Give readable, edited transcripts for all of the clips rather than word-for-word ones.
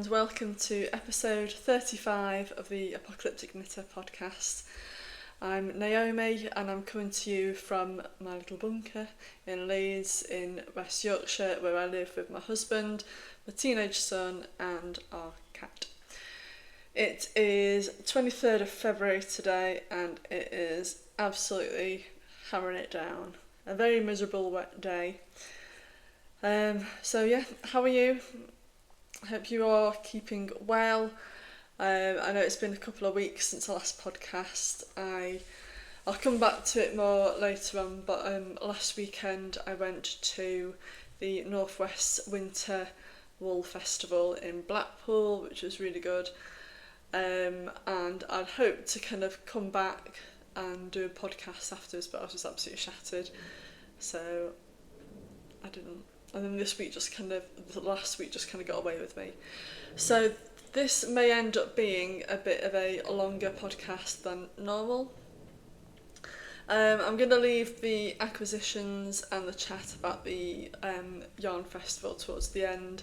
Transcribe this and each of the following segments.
and welcome to episode 35 of the Apocalyptic Knitter podcast. I'm Naomi and I'm coming to you from my little bunker in Leeds in West Yorkshire, where I live with my husband, my teenage son and our cat. It is 23rd of February today and it is absolutely hammering it down. A very miserable wet day. So yeah, how are you? I hope you are keeping well. I know it's been a couple of weeks since the last podcast. I'll come back to it more later on, but last weekend I went to the Northwest Winter Wool Festival in Blackpool, which was really good. And I'd hoped to kind of come back and do a podcast afterwards, but I was just absolutely shattered. So I didn't. And then last week just kind of got away with me. So this may end up being a bit of a longer podcast than normal. I'm going to leave the acquisitions and the chat about the yarn festival towards the end,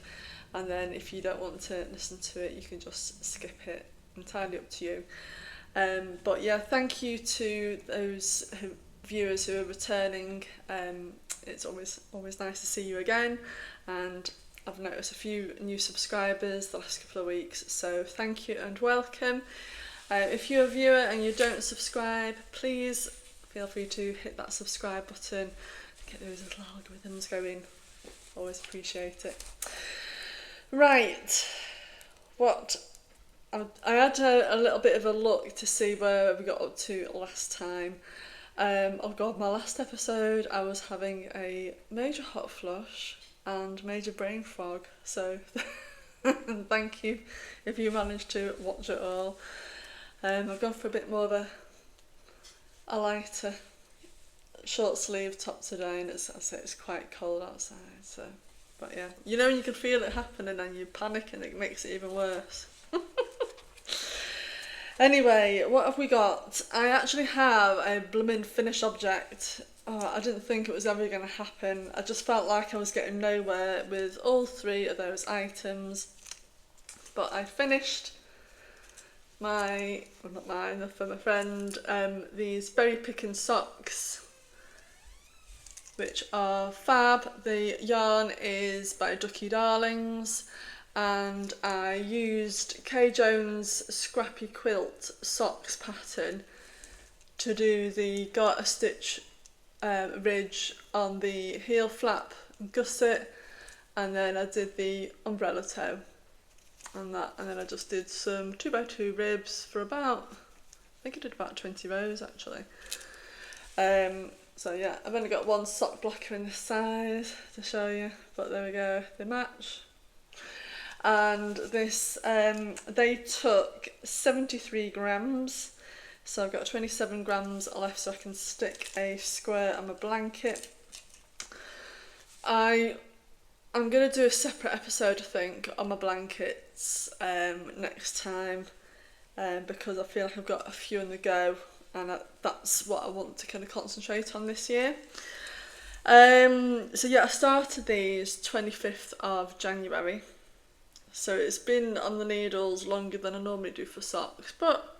and then if you don't want to listen to it, you can just skip it. Entirely up to you. But yeah, thank you to those viewers who are returning. It's always nice to see you again, and I've noticed a few new subscribers the last couple of weeks, so thank you and welcome. If you're a viewer and you don't subscribe, please feel free to hit that subscribe button, get those little algorithms going. Always appreciate it. Right, I had a little bit of a look to see where we got up to last time. Oh god, my last episode I was having a major hot flush and major brain fog, so thank you if you managed to watch it all. I've gone for a bit more of a lighter short sleeve top today, and it's quite cold outside, so, but yeah, you know, you can feel it happening and you panic and it makes it even worse. Anyway, what have we got? I actually have a blooming finished object. Oh, I didn't think it was ever going to happen. I just felt like I was getting nowhere with all three of those items. But I finished for my friend, these berry picking socks, which are fab. The yarn is by Ducky Darlings. And I used Kay Jones' Scrappy Quilt socks pattern to do the garter stitch ridge on the heel flap and gusset, and then I did the umbrella toe on that, and then I just did some 2x2 ribs for about, I think I did about 20 rows actually. So yeah, I've only got one sock blocker in this size to show you, but there we go, they match. And this, they took 73 grams, so I've got 27 grams left so I can stick a square on my blanket. I'm going to do a separate episode, I think, on my blankets next time, because I feel like I've got a few on the go, and that's what I want to kind of concentrate on this year. So yeah, I started these 25th of January. So it's been on the needles longer than I normally do for socks, but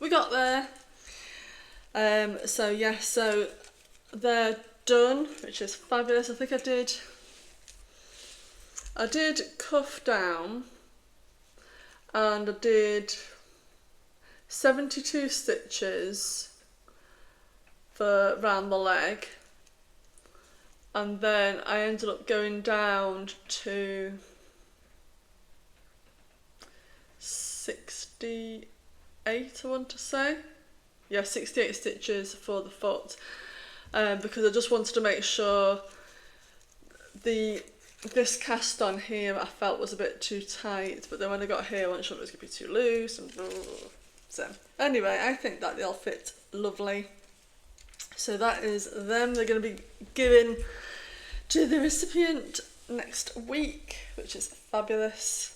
we got there. So yeah, so they're done, which is fabulous. I think I did cuff down, and I did 72 stitches for round the leg, and then I ended up going down to 68, I want to say. Yeah, 68 stitches for the foot, because I just wanted to make sure this cast on here I felt was a bit too tight, but then when I got here I wasn't sure it was going to be too loose, and so anyway, I think that they'll fit lovely. So that is them. They're going to be given to the recipient next week, which is fabulous.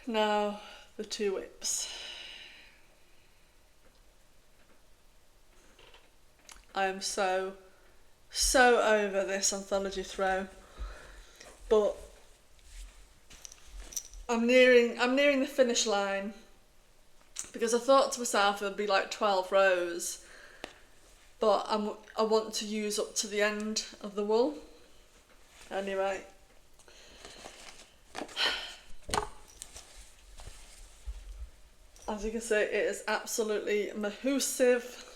Now, the two WIPS. I am so over this anthology throw, but I'm nearing the finish line, because I thought to myself it'd be like 12 rows, but I want to use up to the end of the wool. Anyway, as you can see, it is absolutely mahoosive.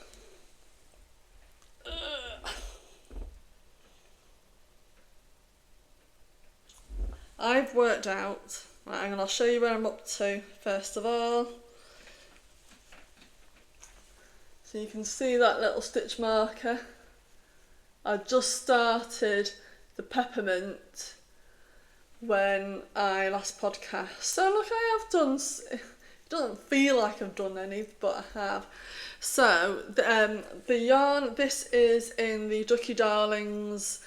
I've worked out, right, and I'll show you where I'm up to first of all. So you can see that little stitch marker. I just started the peppermint when I last podcast. So look, I have done, it doesn't feel like I've done any, but I have. So the yarn, this is in the Ducky Darlings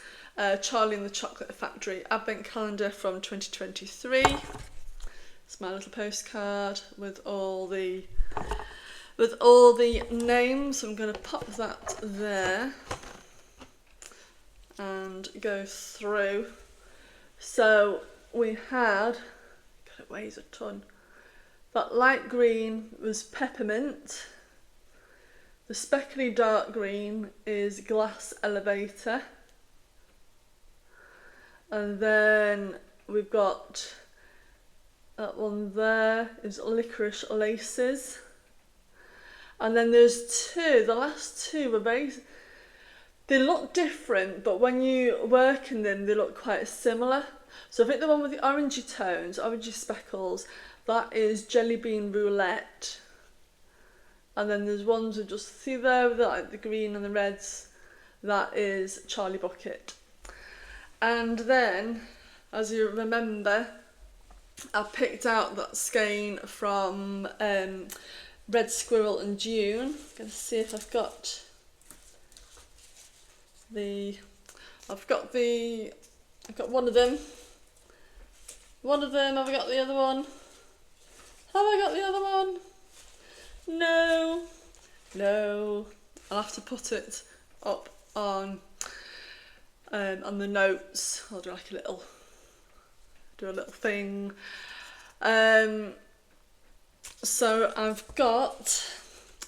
Charlie and the Chocolate Factory Advent Calendar from 2023. It's my little postcard with all the names. I'm going to pop that there and go through. So we had, God, it weighs a ton. That light green was peppermint. The speckly dark green is glass elevator. And then we've got that one there is licorice laces. And then there's two, the last two were they look different, but when you work in them, they look quite similar. So I think the one with the orangey tones, orangey speckles, that is Jelly Bean Roulette. And then there's ones with just, see there, like the green and the reds, that is Charlie Bucket. And then, as you remember, I picked out that skein from Red Squirrel and June. I'm going to see if I've got one of them. Have I got the other one? Have I got the other one? No. I'll have to put it up on the notes. I'll do like a little thing. So I'm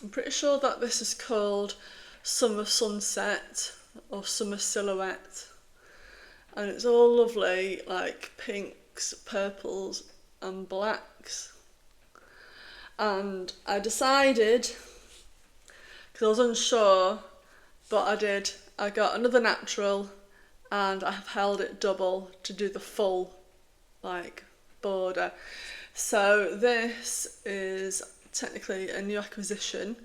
pretty sure that this is called Summer Sunset or Summer Silhouette, and it's all lovely, like pinks, purples and blacks. And I decided, because I was unsure, but I got another natural and I have held it double to do the full like border. So this is technically a new acquisition,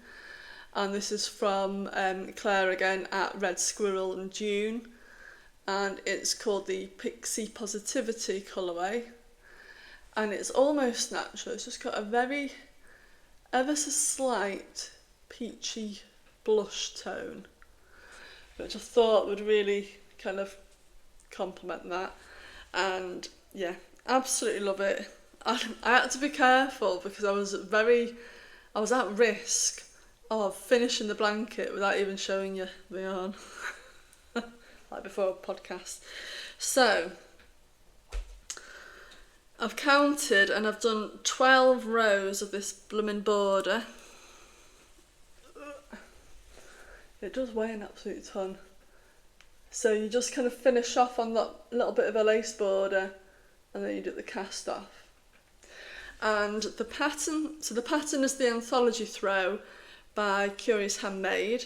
and this is from Claire again at Red Squirrel and June, and it's called the Pixie Positivity colourway, and it's almost natural. It's just got a very ever so slight peachy blush tone, which I thought would really kind of complement that. And yeah, absolutely love it. I had to be careful because I was at risk of finishing the blanket without even showing you the yarn, like before a podcast. So I've counted and I've done 12 rows of this blooming border. It does weigh an absolute ton. So you just kind of finish off on that little bit of a lace border, and then you do the cast off. And the pattern is the Anthology Throw by Curious Handmade.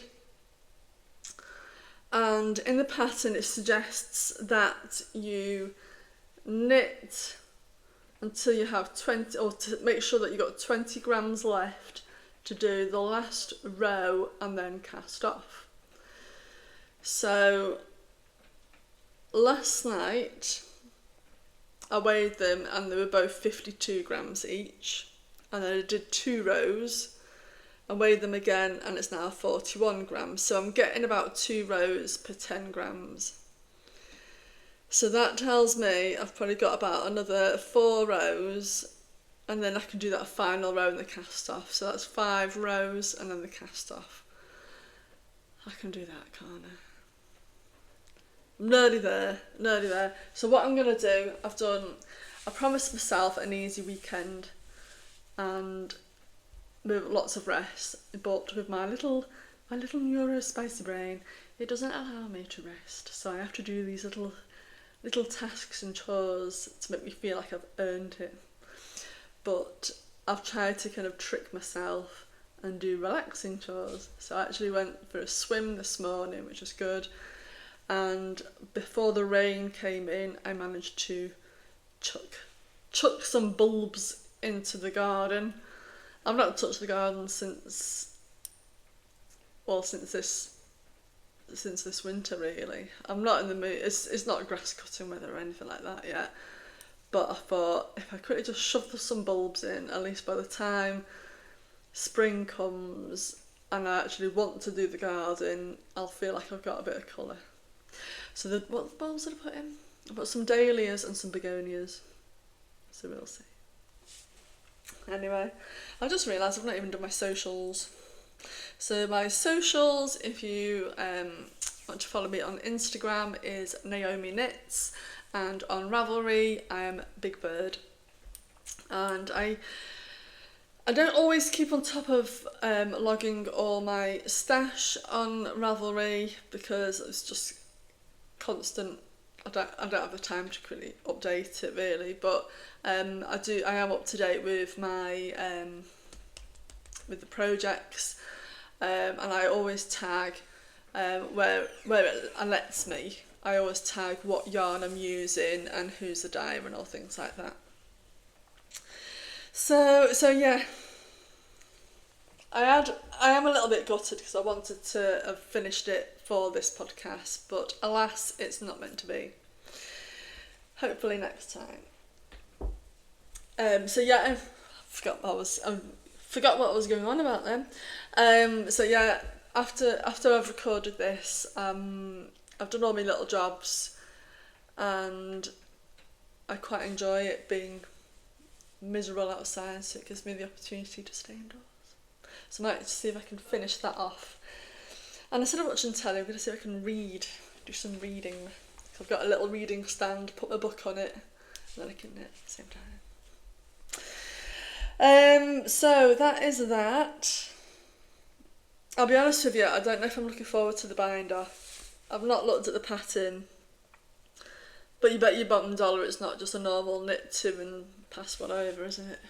And in the pattern it suggests that you knit until you have 20, or to make sure that you've got 20 grams left to do the last row and then cast off. So last night I weighed them and they were both 52 grams each, and then I did 2 rows and weighed them again and it's now 41 grams. So I'm getting about 2 rows per 10 grams. So that tells me I've probably got about another 4 rows, and then I can do that final row and the cast off. So that's 5 rows and then the cast off. I can do that, can't I? I'm nearly there. So what I'm going to do, I promised myself an easy weekend and with lots of rest, but with my little neurospicy brain, it doesn't allow me to rest. So I have to do these little tasks and chores to make me feel like I've earned it. But I've tried to kind of trick myself and do relaxing chores. So I actually went for a swim this morning, which was good. And before the rain came in, I managed to chuck some bulbs into the garden. I've not touched the garden since this winter, really. I'm not in the mood. It's not grass cutting weather or anything like that yet. But I thought if I quickly just shove some bulbs in, at least by the time spring comes and I actually want to do the garden, I'll feel like I've got a bit of colour. So what bulbs did I put in? I put some dahlias and some begonias. So we'll see. Anyway, I just realised I've not even done my socials. So my socials, if you want to follow me on Instagram, is Naomi Knits, and on Ravelry I am Big Bird. And I don't always keep on top of logging all my stash on Ravelry because it's just constant. I don't have the time to really update it really, but I am up to date with my with the projects, and I always tag where it lets me. I always tag what yarn I'm using and who's the dyer and all things like that. So yeah, I am a little bit gutted because I wanted to have finished it for this podcast, but alas, it's not meant to be. Hopefully next time. So yeah, I forgot what I was going on about then. So yeah, after I've recorded this, I've done all my little jobs, and I quite enjoy it being miserable outside, so it gives me the opportunity to stay indoors. So I might see if I can finish that off. And instead of watching telly, I'm going to see if I can do some reading. So I've got a little reading stand, put my book on it, and then I can knit at the same time. So that is that. I'll be honest with you, I don't know if I'm looking forward to the binder. I've not looked at the pattern, but you bet your bottom dollar it's not just a normal knit to and pass one over, isn't it?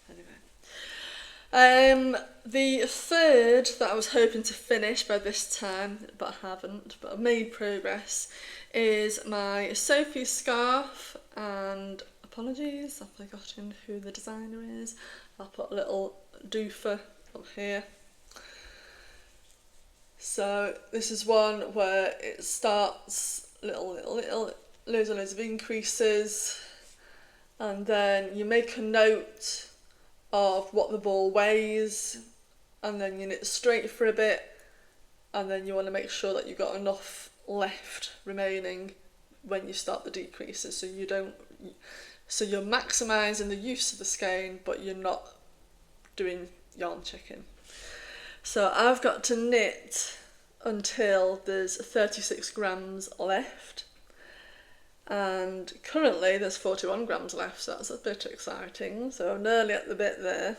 Anyway. The third that I was hoping to finish by this time, but I haven't, but I've made progress, is my Sophie scarf, and apologies, I've forgotten who the designer is. I'll put a little doofer up here. So this is one where it starts loads of increases, and then you make a note of what the ball weighs, and then you knit straight for a bit, and then you want to make sure that you've got enough left remaining when you start the decreases, so you're maximising the use of the skein, but you're not doing yarn checking. So I've got to knit until there's 36 grams left, and currently there's 41 grams left, so that's a bit exciting. So I'm nearly at the bit there.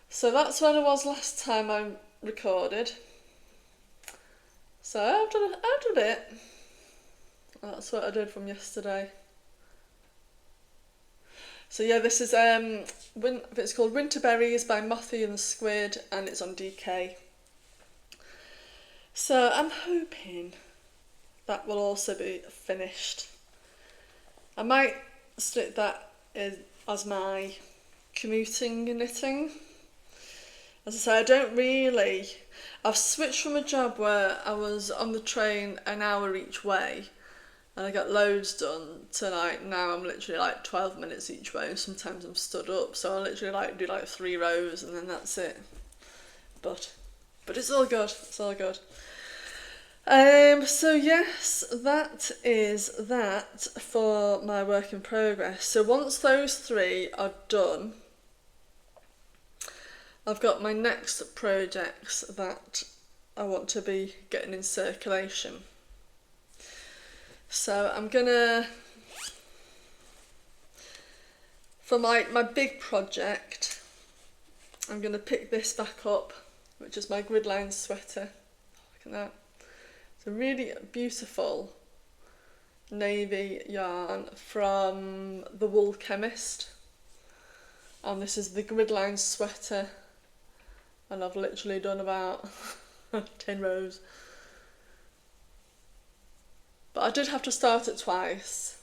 So that's where I was last time I recorded. So I've done it. That's what I did from yesterday. So yeah, this is it's called Winter Berries by Mothy and the Squid, and it's on DK. So I'm hoping that will also be finished. I might stick that as my commuting knitting. As I say, I've switched from a job where I was on the train an hour each way and I got loads done to now I'm literally 12 minutes each way, and sometimes I'm stood up, so I literally do 3 rows and then that's it. But it's all good, So yes, that is that for my work in progress. So once those 3 are done, I've got my next projects that I want to be getting in circulation. So I'm gonna For my big project, I'm going to pick this back up, which is my gridline sweater. Look at that. It's a really beautiful navy yarn from the Wool Chemist. And this is the gridline sweater. And I've literally done about 10 rows. But I did have to start it twice.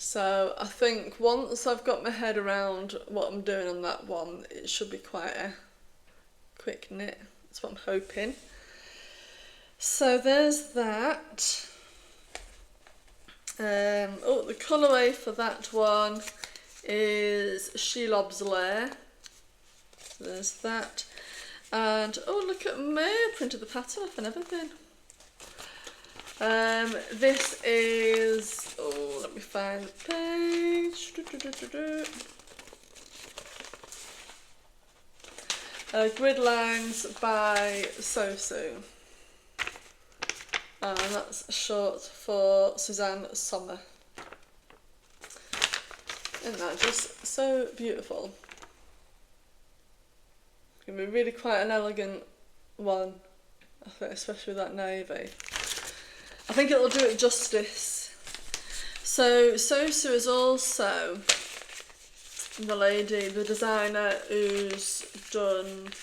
So I think once I've got my head around what I'm doing on that one, it should be quite a quick knit. That's what I'm hoping. So there's that. Oh, the colourway for that one is Shelob's Lair. So there's that. And oh, look at me, I printed the pattern off and everything. This is, oh, let me find the page. Grid Lines by Sosu. And that's short for Suzanne Sommer. Isn't that just so beautiful? It's going to be really quite an elegant one, I think, especially with that navy. I think it'll do it justice. So Sosu is also the designer who's done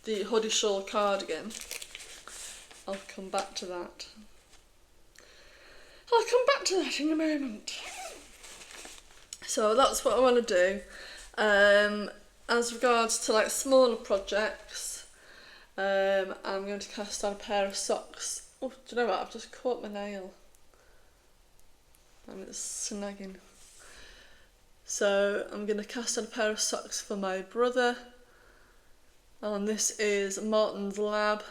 the Hoodie Shawl Cardigan. I'll come back to that. I'll come back to that in a moment. So that's what I want to do. As regards to like smaller projects, I'm going to cast on a pair of socks. Oh, do you know what? I've just caught my nail. And it's snagging. So I'm going to cast on a pair of socks for my brother. And this is Martin's Lab.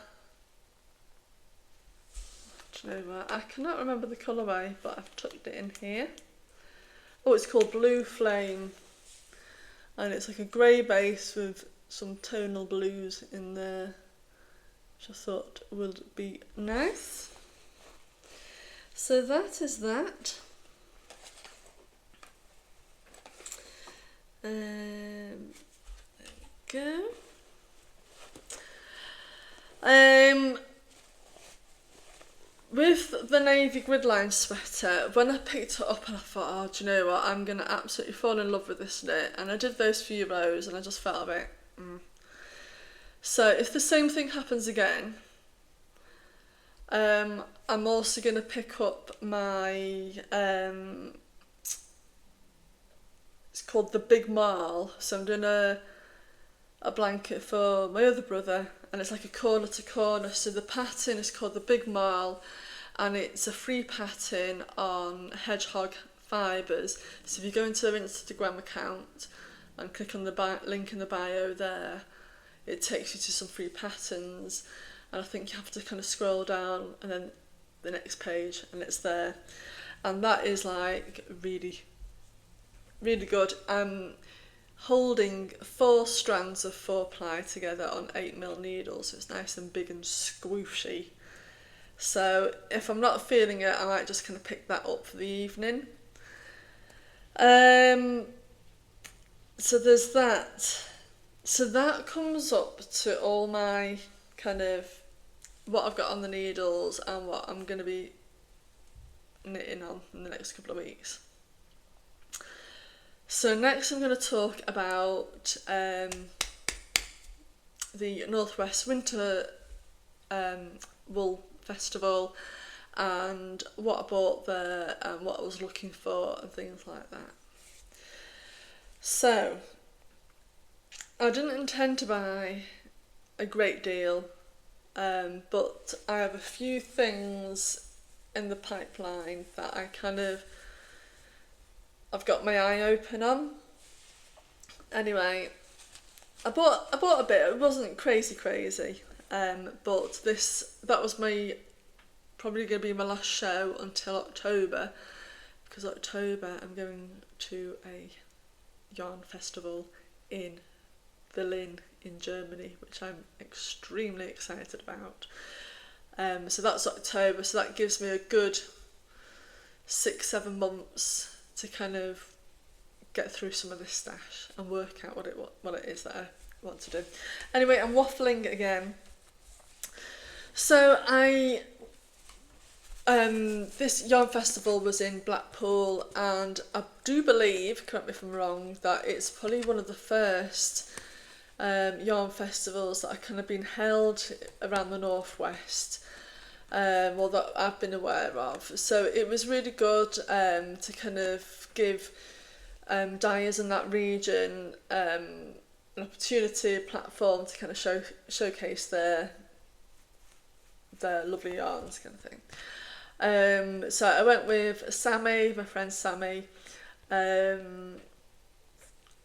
Do you know what? I cannot remember the colourway, but I've tucked it in here. Oh, it's called Blue Flame. And it's like a grey base with some tonal blues in there, which I thought would be nice. So that is that. There we go. With the navy gridline sweater, when I picked it up and I thought, oh, do you know what, I'm going to absolutely fall in love with this knit, and I did those few rows and I just felt a bit, So if the same thing happens again, I'm also going to pick up my, it's called the Big Marl, so I'm doing a blanket for my other brother, and it's like a corner to corner, so the pattern is called the Big Marl, and it's a free pattern on Hedgehog Fibres. So if you go into their Instagram account and click on the link in the bio there, it takes you to some free patterns, and I think you have to kind of scroll down and then the next page and it's there, and that is like really, really good. I'm holding 4 strands of 4-ply together on 8mm needles, so it's nice and big and squooshy. So if I'm not feeling it, I might just kind of pick that up for the evening. So there's that. So that comes up to all my kind of what I've got on the needles and what I'm going to be knitting on in the next couple of weeks. So next I'm going to talk about the Northwest Winter Wool Festival and what I bought there and what I was looking for and things like that. So I didn't intend to buy a great deal, but I have a few things in the pipeline that I've got my eye open on. Anyway, I bought a bit. It wasn't crazy, but that was probably going to be my last show until October, because October I'm going to a yarn festival in Berlin in Germany, which I'm extremely excited about. So that's October, so that gives me a good 6-7 months to kind of get through some of this stash and work out what it is that I want to do. Anyway, I'm waffling again. So this yarn festival was in Blackpool, and I do believe, correct me if I'm wrong, that it's probably one of the first yarn festivals that have kind of been held around the northwest, well, that I've been aware of. So it was really good to kind of give dyers in that region an opportunity, a platform to kind of showcase their lovely yarns, kind of thing. So I went with Sammy, my friend Sammy, and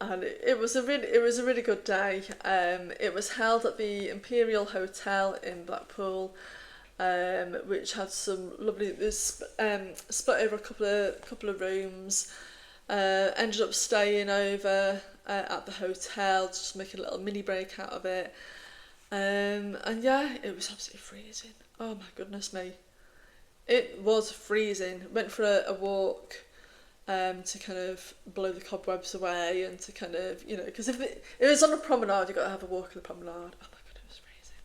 it was a really good day. It was held at the Imperial Hotel in Blackpool, which had some lovely. It was split over a couple of rooms. Ended up staying over at the hotel, just making a little mini break out of it. And yeah, it was absolutely freezing. Oh my goodness me. It was freezing. Went for a walk to kind of blow the cobwebs away, and to kind of, you know, because if it was on a promenade, you've got to have a walk on the promenade. Oh my god, it was freezing.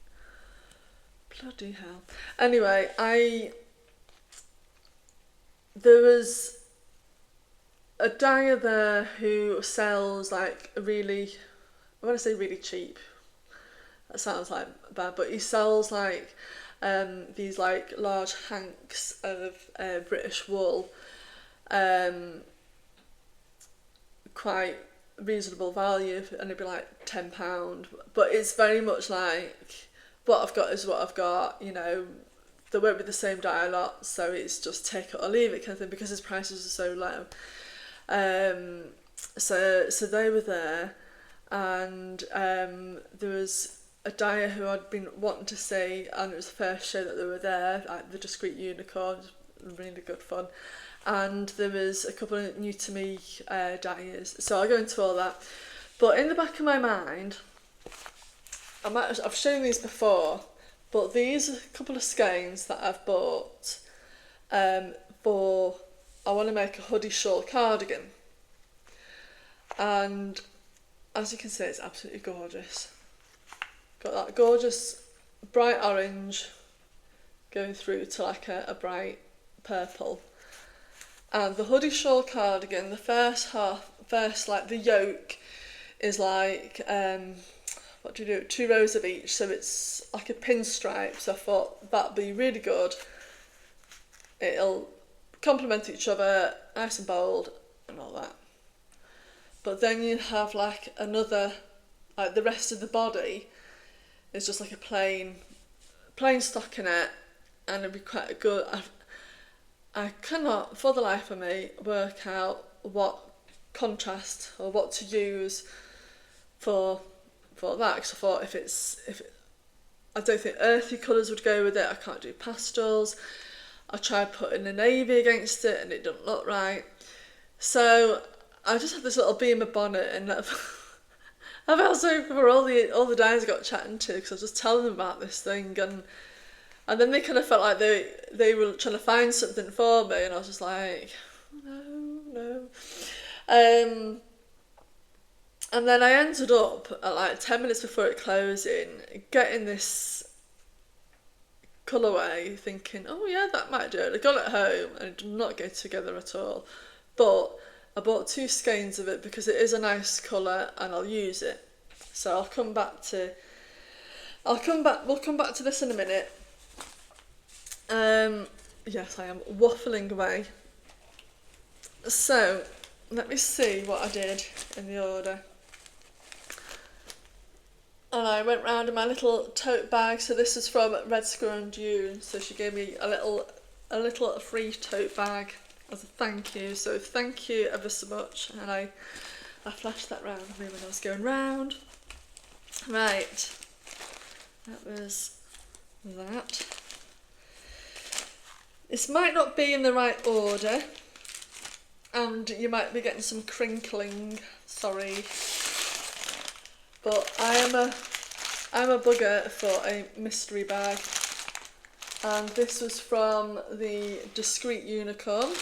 Bloody hell. Anyway, there was a dyer there who sells like really, I want to say really cheap. That sounds like bad, but he sells like these like large hanks of British wool, quite reasonable value, and it'd be like £10. But it's very much like, what I've got is what I've got, you know. There won't be the same dye a lot, so it's just take it or leave it kind of thing, because his prices are so low. So they were there, and there was a dyer who I'd been wanting to see, and it was the first show that they were there, like the Discrete Unicorn. It was really good fun. And there was a couple of new to me dyers, so I'll go into all that. But in the back of my mind, I've shown these before, but these are a couple of skeins that I've bought for, I want to make a hoodie shawl cardigan. And as you can see, it's absolutely gorgeous. Got that gorgeous bright orange going through to like a bright purple. And the hoodie shawl cardigan, the first like the yoke is like, what do you do? 2 rows of each, so it's like a pinstripe. So I thought that'd be really good. It'll complement each other, nice and bold and all that. But then you have like another, like the rest of the body is just like a plain stockinette, and it'd be quite good. I cannot for the life of me work out what contrast or what to use for that, because I thought I don't think earthy colours would go with it. I can't do pastels. I tried putting a navy against it and it didn't look right. So I just had this little beamer bonnet, and I felt sorry for all the dyers I got chatting to, because I was just telling them about this thing, and then they kind of felt like they were trying to find something for me, and I was just like, no. And then I ended up at like 10 minutes before it closing, getting this colourway, thinking, oh yeah, that might do it. I got it home and it did not go together at all. But I bought 2 skeins of it because it is a nice colour and I'll use it. So we'll come back to this in a minute. Yes, I am waffling away. So let me see what I did in the order. And I went round in my little tote bag. So this is from Red Squirrel and June. So she gave me a little free tote bag as a thank you. So thank you ever so much. And I flashed that round with me when I was going round. Right, that was that. This might not be in the right order, and you might be getting some crinkling, sorry. But I'm a bugger for a mystery bag, and this was from the Discrete Unicorn.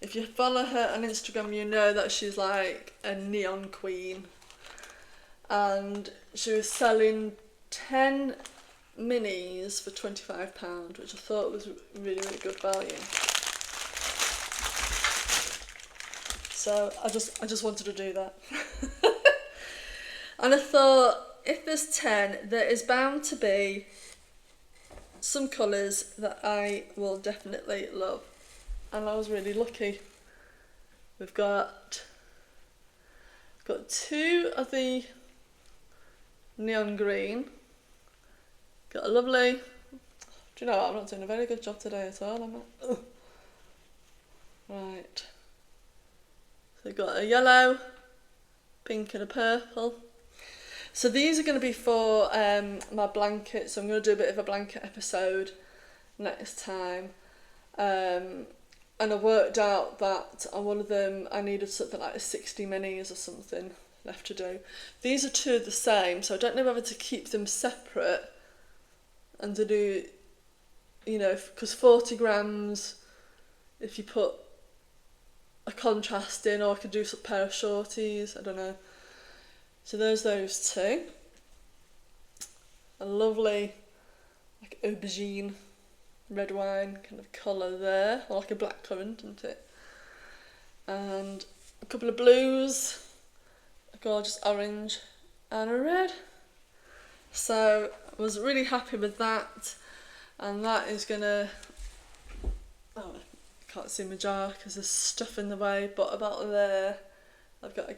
If you follow her on Instagram, you know that she's like a neon queen. And she was selling 10 minis for £25, which I thought was really, really good value. So I just wanted to do that. And I thought, if there's 10, there is bound to be some colours that I will definitely love. And I was really lucky. We've got 2 of the neon green. Got a lovely, do you know what, I'm not doing a very good job today at all, am I? Ugh. Right. So we've got a yellow, pink and a purple. So these are going to be for my blankets. So I'm going to do a bit of a blanket episode next time. And I worked out that on one of them I needed something like 60 minis or something left to do. These are 2 of the same, so I don't know whether to keep them separate and to do, you know, because 40 grams, if you put a contrast in, or I could do a pair of shorties, I don't know. So there's those 2. A lovely, like aubergine, red wine kind of colour there, or like a blackcurrant, isn't it? And a couple of blues, a gorgeous orange and a red. So I was really happy with that, and that is gonna, oh, I can't see my jar because there's stuff in the way, but about there I've got a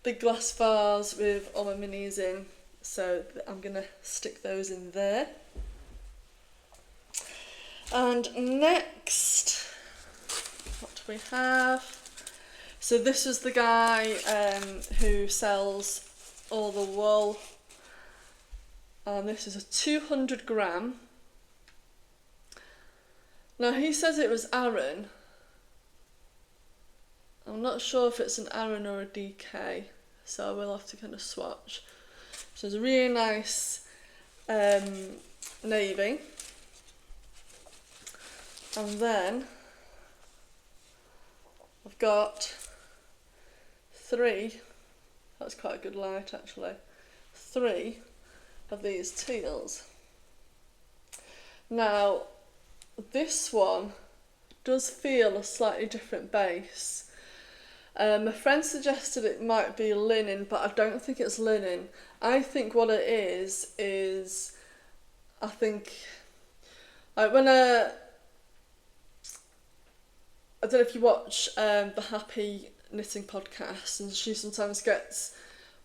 big glass vase with all my minis in, so I'm gonna stick those in there. And next, what do we have? So this is the guy who sells all the wool, and this is a 200 gram. Now he says it was Aran. I'm not sure if it's an Aran or a DK, so I will have to kind of swatch. So it's a really nice navy. And then I've got 3, that's quite a good light actually, 3 of these teals. Now this one does feel a slightly different base. My friend suggested it might be linen, but I don't think it's linen. I think what it is I think, like when I don't know if you watch the Happy Knitting podcast, and she sometimes gets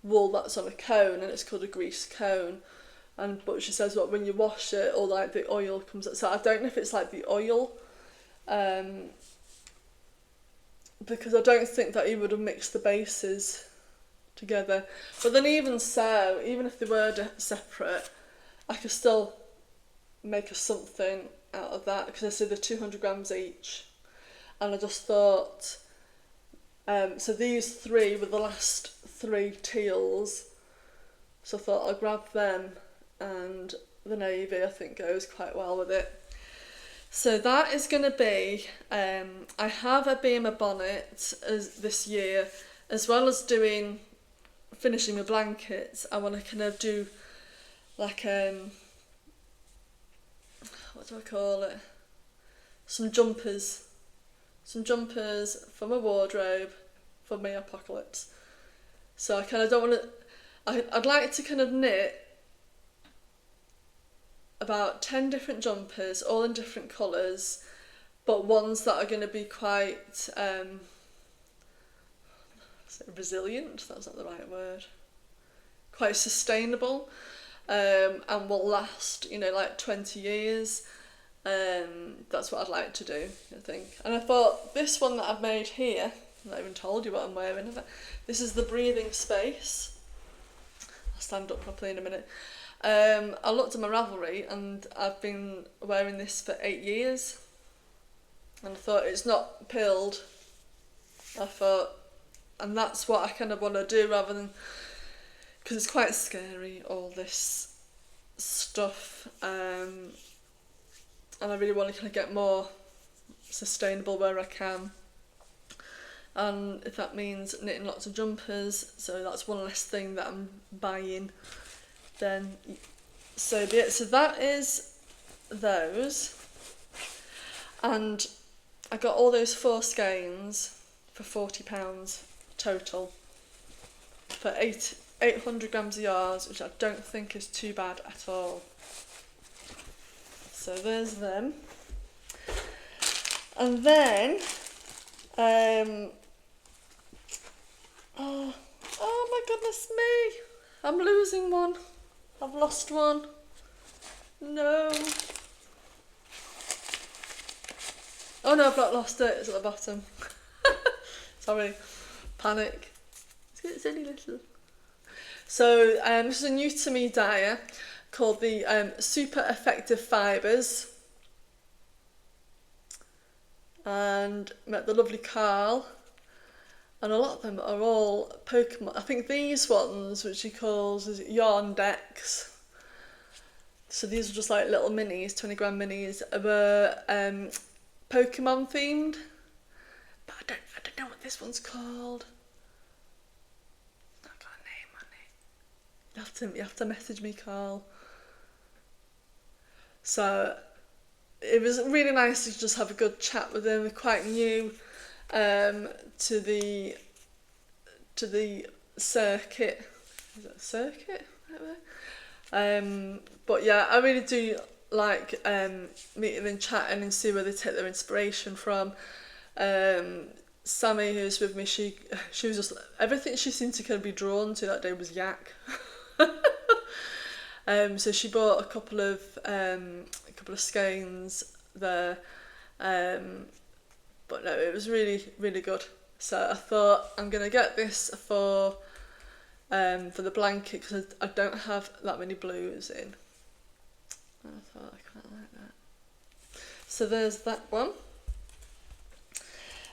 wool that's on a cone and it's called a grease cone, but she says what when you wash it, all like the oil comes out. So I don't know if it's like the oil, because I don't think that he would have mixed the bases together. But then even so, even if they were separate, I could still make a something out of that, because I said they're 200 grams each. And I just thought, so these 3 were the last 3 teals, so I thought I'll grab them, and the navy I think goes quite well with it. So that is going to be, I have a BMA bonnet this year, as well as finishing my blankets. I want to kind of do like, what do I call it, some jumpers for my wardrobe, for my apocalypse. So I kind of don't want to, I'd like to kind of knit about 10 different jumpers, all in different colours, but ones that are going to be quite resilient, that's not the right word, quite sustainable, and will last, you know, like 20 years. That's what I'd like to do, I think. And I thought this one that I've made here, I've not even told you what I'm wearing, have I? This is the breathing space. I'll stand up properly in a minute. I looked at my Ravelry and I've been wearing this for 8 years, and I thought it's not pilled. I thought, and that's what I kind of want to do, rather than, because it's quite scary, all this stuff, and I really want to kind of get more sustainable where I can. And if that means knitting lots of jumpers, so that's one less thing that I'm buying, then so be it. So that is those. And I got all those 4 skeins for £40 total for 800 grams of yards, which I don't think is too bad at all. So there's them. And then oh my goodness me, I'm losing one. I've lost one. No. Oh no, I've not lost it, it's at the bottom. Sorry, panic. It's only little. So this is a new to me dyer called the Super Effective Fibres. And met the lovely Carl. And a lot of them are all Pokemon. I think these ones, which he calls yarn decks. So these are just like little minis, 20 gram minis, were Pokemon themed. But I don't know what this one's called. It's not got a name on it. You have to message me, Carl. So it was really nice to just have a good chat with him. We're quite new to the circuit. Is it a circuit? But yeah, I really do like meeting and chatting and see where they take their inspiration from. Sammy, who's with me, she was just, everything she seemed to kind of be drawn to that day was yak. So she bought a couple of skeins there, but no, it was really, really good. So I thought I'm gonna get this for the blanket because I don't have that many blues in. And I thought I quite like that. So there's that one.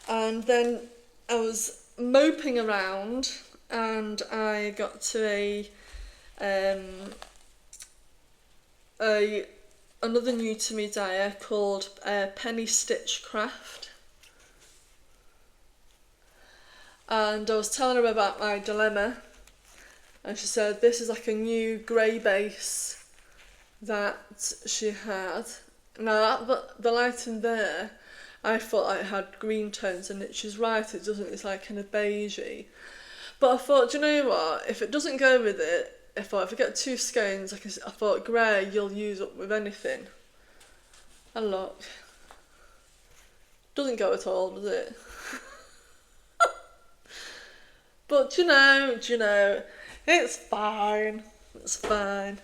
And then I was moping around and I got to another new to me dyer called Penny Stitch Craft. And I was telling her about my dilemma, and she said this is like a new grey base that she had. Now the light in there, I thought it had green tones in it. She's right, it doesn't, it's like kind of beigey. But I thought, do you know what, if it doesn't go with it, if I get 2 skeins, I thought grey you'll use up with anything. And look, doesn't go at all, does it? But do you know, it's fine. It's fine.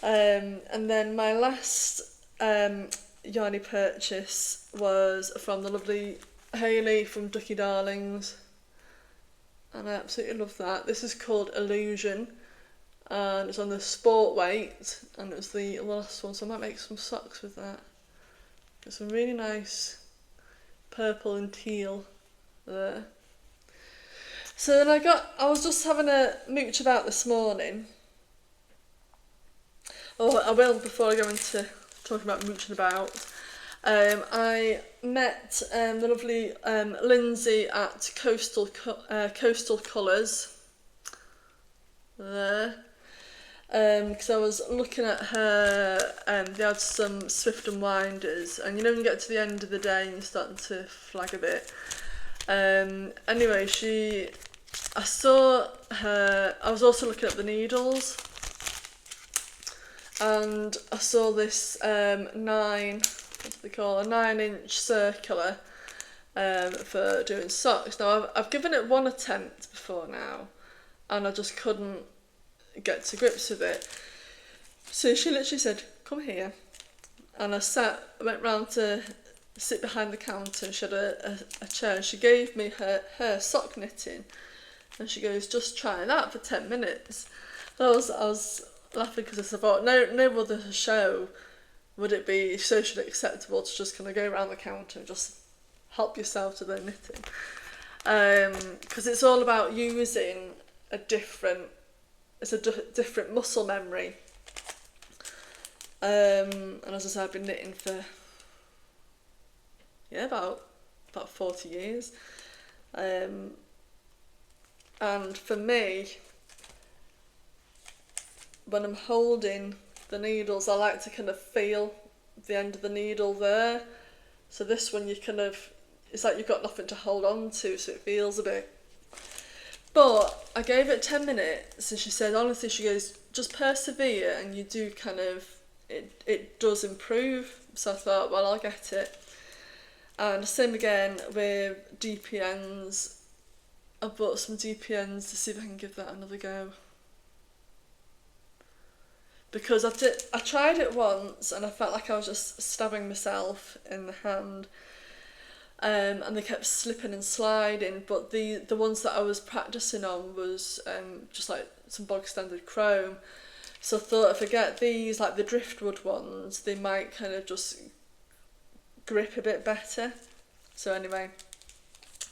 And then my last yarny purchase was from the lovely Hayley from Ducky Darlings, and I absolutely love that. This is called Illusion, and it's on the sport weight, and it's the last one, so I might make some socks with that. It's a really nice purple and teal there. So then I was just having a mooch about this morning. Oh, I will before I go into talking about mooching about. I met the lovely Lindsay at Coastal Colours there. Because I was looking at her, they had some Swift and Winders, and you know when you get to the end of the day and you're starting to flag a bit. Anyway, I saw her, I was also looking at the needles, and I saw this 9-inch circular for doing socks. Now I've given it one attempt before now, and I just couldn't get to grips with it. So she literally said, come here, and I went round to sit behind the counter, and she had a chair, and she gave me her sock knitting, and she goes, just try that for 10 minutes. And I was laughing because I thought, no other show would it be socially acceptable to just kind of go around the counter and just help yourself to their knitting, because it's all about using a different muscle memory. And as I said, I've been knitting for about 40 years. And for me, when I'm holding the needles, I like to kind of feel the end of the needle there. So this one, it's like you've got nothing to hold on to, so it feels a bit. But I gave it 10 minutes, and she said, honestly, she goes, just persevere, and you do it does improve. So I thought, well, I'll get it. And same again with DPNs. I bought some DPNs to see if I can give that another go. Because I tried it once and I felt like I was just stabbing myself in the hand, and they kept slipping and sliding. But the ones that I was practicing on was just like some bog standard chrome. So I thought, if I get these, like the driftwood ones, they might kind of just grip a bit better. So anyway,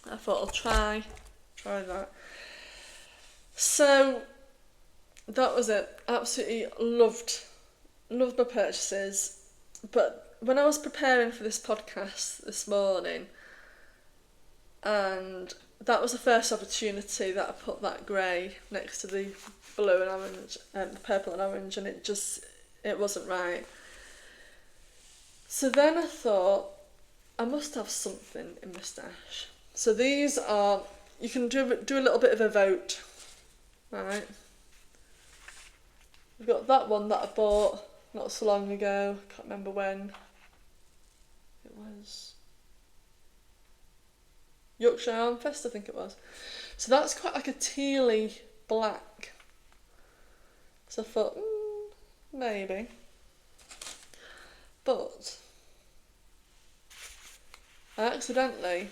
I thought I'll try that. So that was it. Absolutely loved my purchases. But when I was preparing for this podcast this morning, and that was the first opportunity that I put that grey next to the blue and orange, the purple and orange, and it wasn't right. So then I thought, I must have something in my stash. So these are, you can do a little bit of a vote, right? We've got that one that I bought not so long ago, can't remember when. It was Yorkshire Arm Fest, I think it was. So that's quite like a tealy black. So I thought, maybe. But I accidentally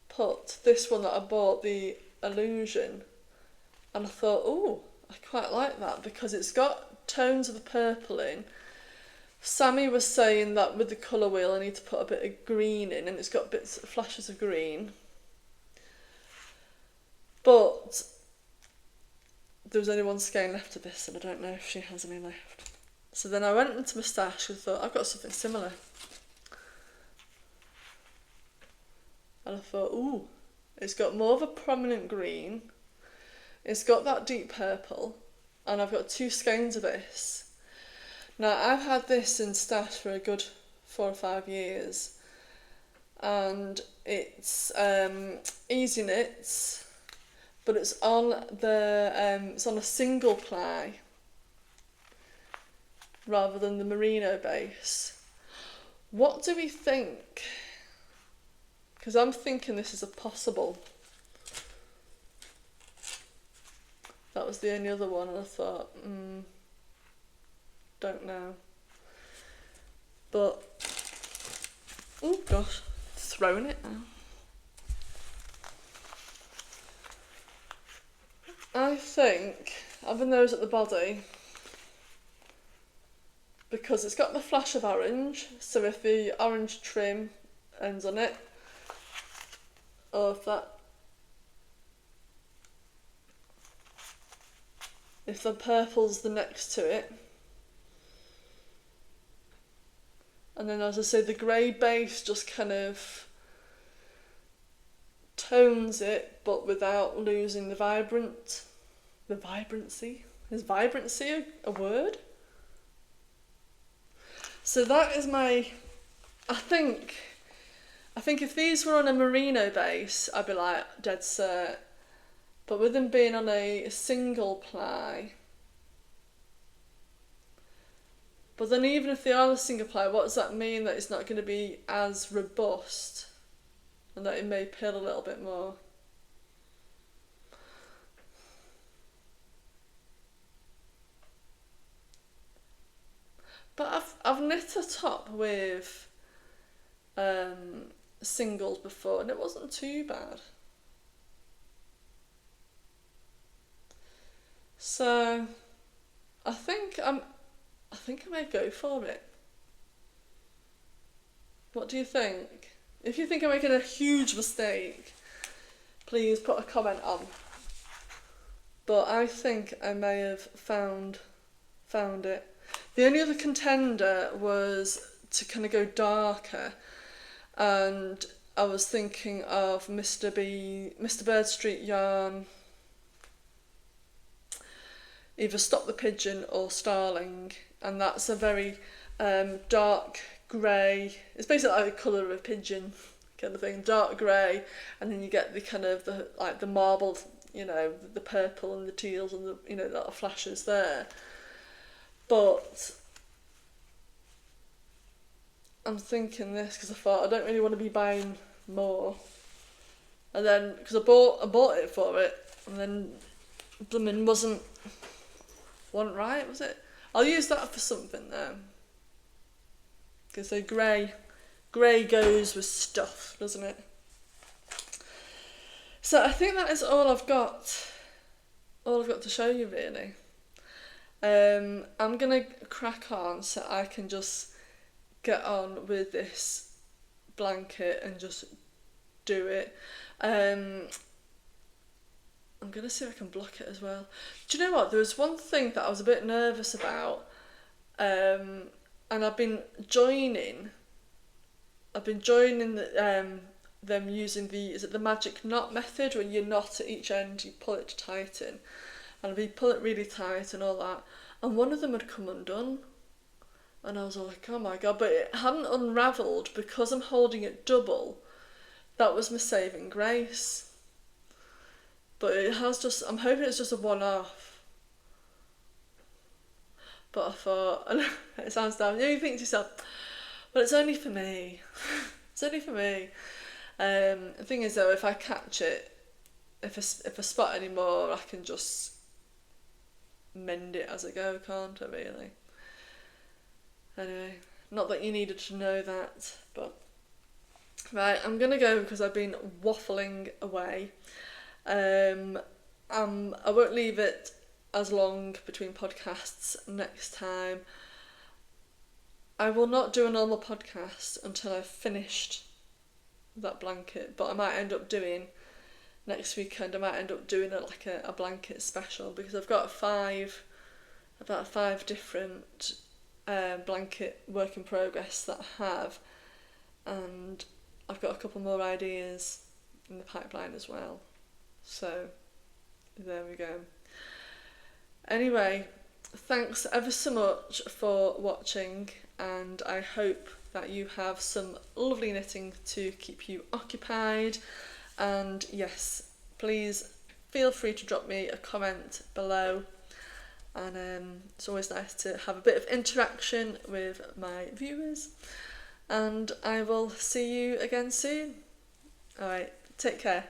put this one that I bought, the Illusion, and I thought, I quite like that because it's got tones of the purple in. Sammy was saying that with the colour wheel I need to put a bit of green in, and it's got flashes of green. But there was only one skein left of this, and I don't know if she has any left. So then I went into my stash and thought, I've got something similar. And I thought, it's got more of a prominent green. It's got that deep purple, and I've got 2 skeins of this. Now, I've had this in stash for a good 4 or 5 years, and it's easy knits, but it's on a single ply rather than the merino base. What do we think? Because I'm thinking this is a possible. That was the only other one, and I thought, don't know. But, oh gosh, throwing it now. I think having those at the body, because it's got the flash of orange, so if the orange trim ends on it, or if the purple's the next to it, and then as I say, the grey base just kind of tones it, but without losing the vibrancy. Is vibrancy a word? So that is I think if these were on a merino base, I'd be like dead cert. But with them being on a single ply, but then even if they are a single ply, what does that mean? That it's not going to be as robust, and that it may pill a little bit more. But I've knit a top with singles before, and it wasn't too bad. So I think I may go for it. What do you think? If you think I'm making a huge mistake, please put a comment on. But I think I may have found it. The only other contender was to kind of go darker, and I was thinking of Mr. Bird Street yarn, either Stop the Pigeon or Starling, and that's a very dark grey. It's basically like the colour of a pigeon kind of thing, dark grey, and then you get the kind of the marbled, the purple and the teals and the little flashes there. But I'm thinking this because I thought I don't really want to be buying more, and then because I bought it for it, and then blooming wasn't right, was it? I'll use that for something though, because the grey goes with stuff, doesn't it? So I think that is all I've got to show you really. I'm gonna crack on so I can just get on with this blanket and just do it. I'm gonna see if I can block it as well. Do you know what? There was one thing that I was a bit nervous about, and I've been joining them using the magic knot method, where you knot at each end, you pull it to tighten, and we pull it really tight and all that, and one of them had come undone, and I was like, oh my god, but it hadn't unravelled because I'm holding it double. That was my saving grace. But it has just, I'm hoping it's just a one-off. But I thought, it sounds dumb, you think to yourself, but it's only for me. It's only for me. The thing is though, if I catch it, if I spot any more, I can just mend it as I go, can't I really? Anyway, not that you needed to know that, but right, I'm gonna go because I've been waffling away. I won't leave it as long between podcasts next time. I will not do a normal podcast until I've finished that blanket, but I might end up doing next weekend. I might end up doing a blanket special, because I've got about five different blanket work in progress that I have, and I've got a couple more ideas in the pipeline as well. So there we go. Anyway, thanks ever so much for watching, and I hope that you have some lovely knitting to keep you occupied. And yes, please feel free to drop me a comment below, and it's always nice to have a bit of interaction with my viewers, and I will see you again soon. Alright, take care.